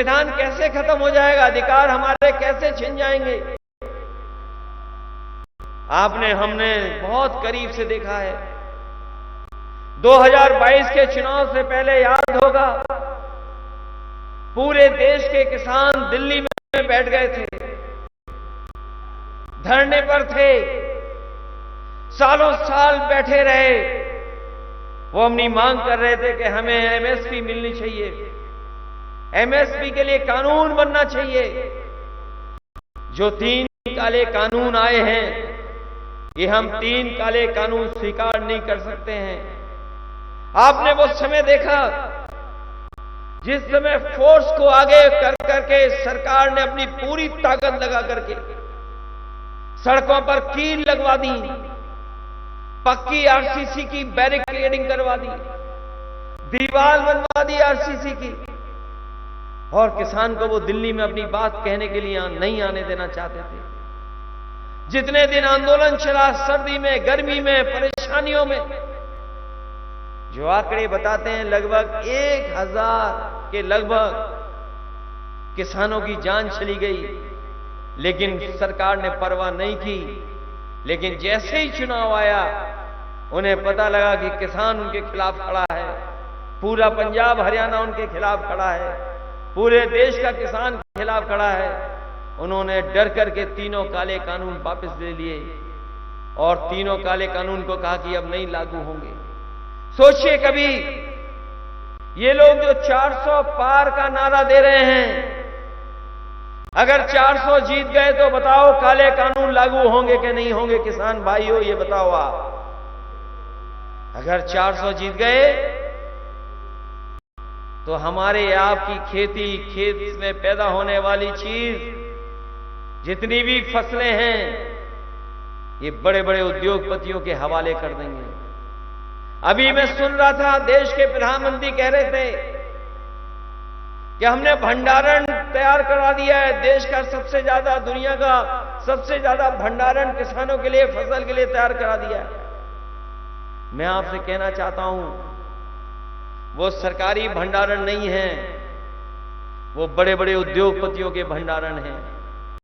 संविधान कैसे खत्म हो जाएगा, अधिकार हमारे कैसे छिन जाएंगे। आपने हमने बहुत करीब से देखा है। 2022 के चुनाव से पहले याद होगा, पूरे देश के किसान दिल्ली में बैठ गए थे, धरने पर थे, सालों साल बैठे रहे। वो अपनी मांग कर रहे थे कि हमें एमएसपी मिलनी चाहिए, एमएसपी के लिए कानून बनना चाहिए। जो 3 काले कानून आए हैं, ये हम 3 काले कानून स्वीकार नहीं कर सकते हैं। आपने वो समय देखा जिस समय फोर्स को आगे कर करके सरकार ने अपनी पूरी ताकत लगा करके सड़कों पर कील लगवा दी, पक्की आरसीसी की बैरिकेडिंग करवा दी, दीवार बनवा दी आरसीसी की, और किसान को वो दिल्ली में अपनी बात कहने के लिए नहीं आने देना चाहते थे। जितने दिन आंदोलन चला, सर्दी में, गर्मी में, परेशानियों में, जो आंकड़े बताते हैं लगभग 1000 के लगभग किसानों की जान चली गई, लेकिन सरकार ने परवाह नहीं की। लेकिन जैसे ही चुनाव आया, उन्हें पता लगा कि किसान उनके खिलाफ खड़ा है, पूरा पंजाब हरियाणा उनके खिलाफ खड़ा है, पूरे देश का किसान खिलाफ खड़ा है। उन्होंने डर करके 3 काले कानून वापस ले लिए और 3 काले कानून को कहा कि अब नहीं लागू होंगे। सोचिए कभी, ये लोग जो 400 पार का नारा दे रहे हैं, अगर 400 जीत गए तो बताओ काले कानून लागू होंगे कि नहीं होंगे? किसान भाइयों, ये बताओ आप। अगर 400 जीत गए तो हमारे आपकी खेती, खेत में पैदा होने वाली चीज, जितनी भी फसलें हैं, ये बड़े बड़े उद्योगपतियों के हवाले कर देंगे। अभी मैं सुन रहा था, देश के प्रधानमंत्री कह रहे थे कि हमने भंडारण तैयार करा दिया है, देश का सबसे ज्यादा, दुनिया का सबसे ज्यादा भंडारण किसानों के लिए, फसल के लिए तैयार करा दिया है। मैं आपसे कहना चाहता हूं, वो सरकारी भंडारण नहीं है, वो बड़े बड़े उद्योगपतियों के भंडारण हैं।